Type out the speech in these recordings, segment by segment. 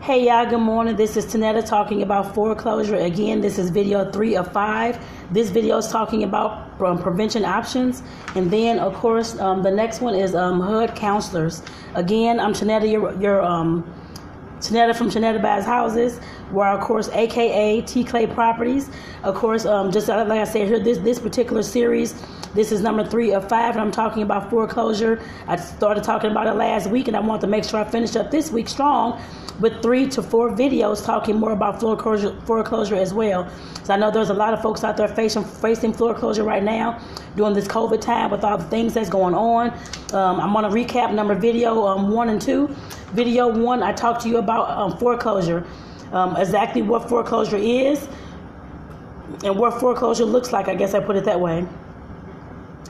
Hey y'all, good morning. This is Tonetta talking about foreclosure. Again, this is video 3 of 5. This video is talking about prevention options. And then, of course, the next one is HUD Counselors. Again, I'm Tonetta, your Tonetta from Tonetta Buys Houses, where, of course, aka T Clay Properties. Of course, just like I said here, this particular series, this is number 3 of 5, and I'm talking about foreclosure. I started talking about it last week, and I want to make sure I finish up this week strong with 3 to 4 videos talking more about foreclosure as well. So I know there's a lot of folks out there facing foreclosure right now during this COVID time with all the things that's going on. I'm going to recap video 1 and 2. Video 1, I talked to you about foreclosure, exactly what foreclosure is and what foreclosure looks like, I guess I put it that way.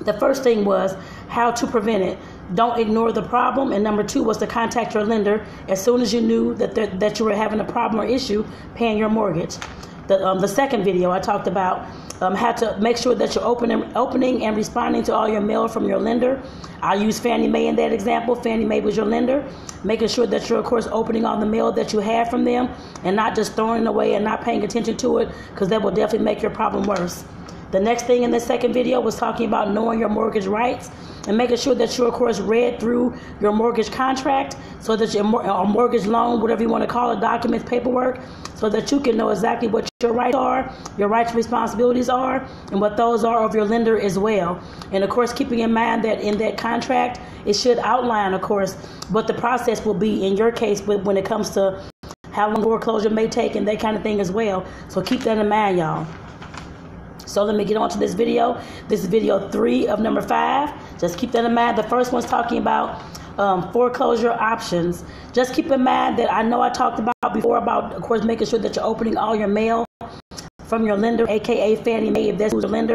The first thing was how to prevent it. Don't ignore the problem. And number 2 was to contact your lender as soon as you knew that you were having a problem or issue paying your mortgage. The second video, I talked about how to make sure that you're opening and responding to all your mail from your lender. I'll use Fannie Mae in that example. Fannie Mae was your lender. Making sure that you're, of course, opening all the mail that you have from them and not just throwing it away and not paying attention to it, because that will definitely make your problem worse. The next thing in the second video was talking about knowing your mortgage rights and making sure that you, of course, read through your mortgage contract, so that your mortgage loan, whatever you want to call it, documents, paperwork, so that you can know exactly what your rights are, your rights and responsibilities are, and what those are of your lender as well. And, of course, keeping in mind that in that contract, it should outline, of course, what the process will be in your case when it comes to how long foreclosure may take and that kind of thing as well. So keep that in mind, y'all. So let me get on to this video. This is video 3 of number 5. Just keep that in mind. The first one's talking about foreclosure options. Just keep in mind that I know I talked about before about, of course, making sure that you're opening all your mail from your lender, aka Fannie Mae, if that's who's your lender,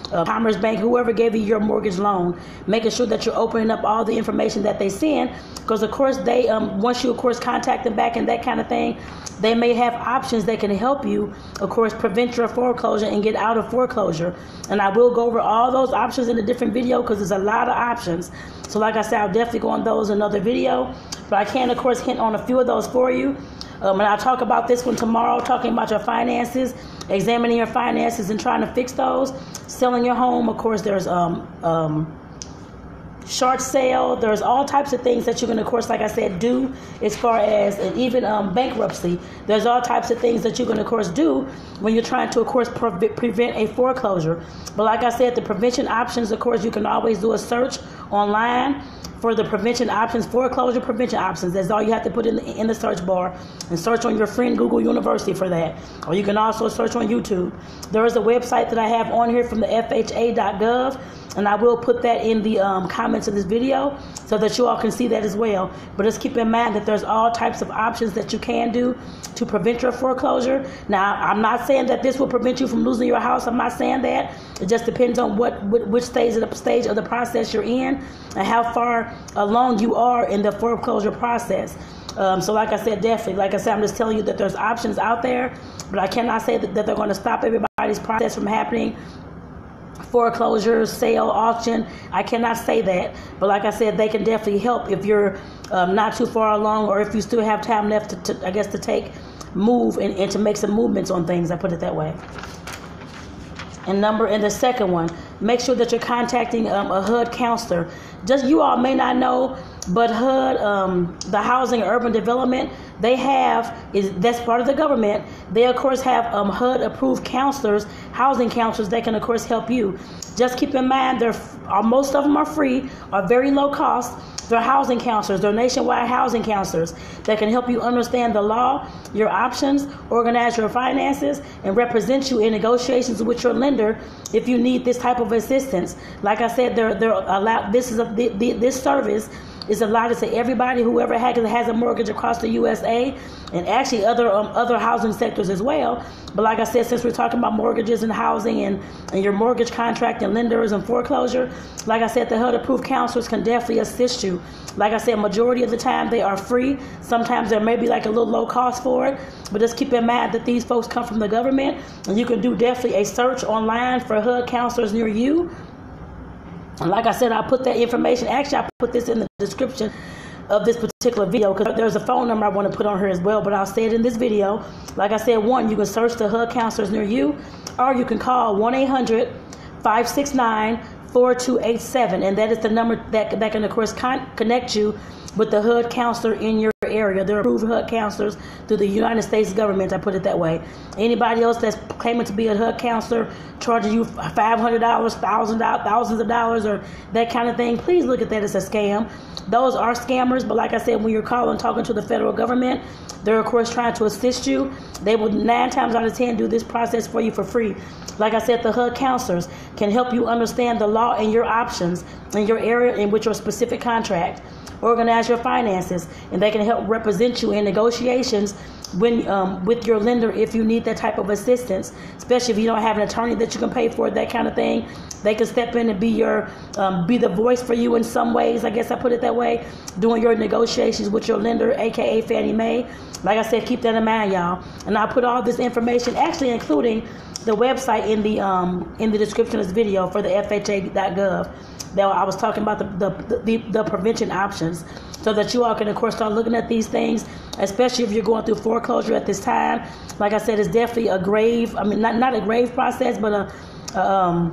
Commerce Bank, whoever gave you your mortgage loan, making sure that you're opening up all the information that they send, because of course they once you, of course, contact them back and that kind of thing, they may have options that can help you, of course, prevent your foreclosure and get out of foreclosure. And I will go over all those options in a different video, because there's a lot of options. So like I said, I'll definitely go on those in another video, but I can, of course, hint on a few of those for you. And I'll talk about this one tomorrow, talking about your finances, examining your finances and trying to fix those. Selling your home, of course, there's short sale. There's all types of things that you can, of course, like I said, do as far as, and even bankruptcy. There's all types of things that you can, of course, do when you're trying to, of course, prevent a foreclosure. But like I said, the prevention options, of course, you can always do a search online for the prevention options, foreclosure prevention options. That's all you have to put in the search bar, and search on your friend Google University for that. Or you can also search on YouTube. There is a website that I have on here from the FHA.gov, and I will put that in the comments of this video so that you all can see that as well. But just keep in mind that there's all types of options that you can do to prevent your foreclosure. Now, I'm not saying that this will prevent you from losing your house. I'm not saying that. It just depends on which stage of the process you're in and how far along you are in the foreclosure process. So like I said, definitely, like I said, I'm just telling you that there's options out there, but I cannot say that they're going to stop everybody's process from happening. Foreclosure, sale, auction, I cannot say that, but like I said, they can definitely help if you're not too far along, or if you still have time left to move and to make some movements on things. I put it that way. And the second one, make sure that you're contacting a HUD counselor. Just, you all may not know, but HUD, the Housing and Urban Development, that's part of the government. They, of course, have HUD approved counselors, housing counselors that can, of course, help you. Just keep in mind, most of them are free, are very low cost. They're housing counselors. They're nationwide housing counselors that can help you understand the law, your options, organize your finances, and represent you in negotiations with your lender if you need this type of assistance. Like I said, they're allowed. This service is allotted to everybody, whoever has a mortgage across the USA, and actually other housing sectors as well. But like I said, since we're talking about mortgages and housing and your mortgage contract and lenders and foreclosure, like I said, the HUD approved counselors can definitely assist you. Like I said, majority of the time they are free. Sometimes there may be like a little low cost for it, but just keep in mind that these folks come from the government, and you can do definitely a search online for HUD counselors near you. And like I said, I'll put that information. Actually, I put this in the description of this particular video, because there's a phone number I want to put on here as well, but I'll say it in this video. Like I said, one, you can search the HUD counselors near you, or you can call 1-800-569-4287, and that is the number that can, of course, connect you with the HUD counselor in your area. They're approved HUD counselors through the United States government, I put it that way. Anybody else that's claiming to be a HUD counselor, charging you $500, thousands of dollars, or that kind of thing, please look at that as a scam. Those are scammers, but like I said, when you're calling, talking to the federal government, they're, of course, trying to assist you. They will 9 times out of 10 do this process for you for free. Like I said, the HUD counselors can help you understand the law and your options in your area in which your specific contract, organize your finances, and they can help represent you in negotiations when with your lender if you need that type of assistance, especially if you don't have an attorney that you can pay for, that kind of thing. They can step in and be your be the voice for you in some ways, I guess I put it that way, doing your negotiations with your lender, aka Fannie Mae. Like I said, keep that in mind, y'all. And I'll put all this information, actually including the website, in the description of this video for the FHA.gov. That I was talking about the prevention options, so that you all can, of course, start looking at these things, especially if you're going through foreclosure at this time. Like I said, it's definitely a grave, not a grave process, but a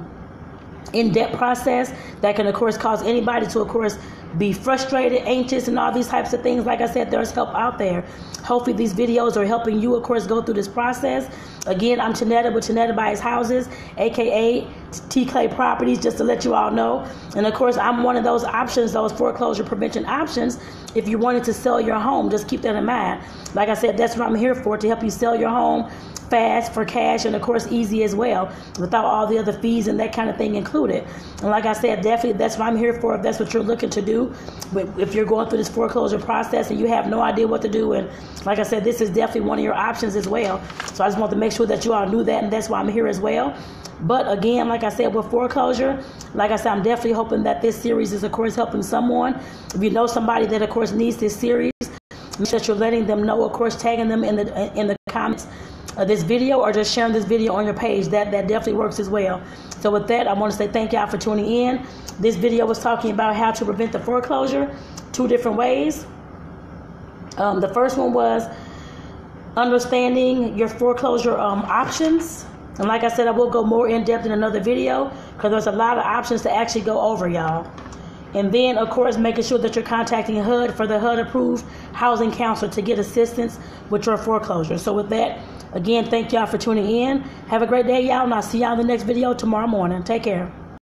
in-depth process that can, of course, cause anybody to, of course, be frustrated, anxious, and all these types of things. Like I said, there's help out there. Hopefully these videos are helping you, of course, go through this process. Again, I'm Tonetta with Tonetta Buys Houses, aka T. Clay Properties, just to let you all know. And of course, I'm one of those options, those foreclosure prevention options. If you wanted to sell your home, just keep that in mind. Like I said, that's what I'm here for, to help you sell your home fast, for cash, and of course easy as well, without all the other fees and that kind of thing included. And like I said, definitely that's what I'm here for, if that's what you're looking to do. If you're going through this foreclosure process and you have no idea what to do, and like I said, this is definitely one of your options as well. So I just want to make sure that you all knew that, and that's why I'm here as well. But again, like I said, with foreclosure, like I said, I'm definitely hoping that this series is, of course, helping someone. If you know somebody that, of course, needs this series, make sure that you're letting them know, of course, tagging them in the comments of this video, or just sharing this video on your page. That definitely works as well. So with that, I want to say thank y'all for tuning in. This video was talking about how to prevent the foreclosure, 2 different ways. The first one was understanding your foreclosure options. And like I said, I will go more in depth in another video, because there's a lot of options to actually go over, y'all. And then, of course, making sure that you're contacting HUD for the HUD-approved housing counselor to get assistance with your foreclosure. So with that, again, thank y'all for tuning in. Have a great day, y'all, and I'll see y'all in the next video tomorrow morning. Take care.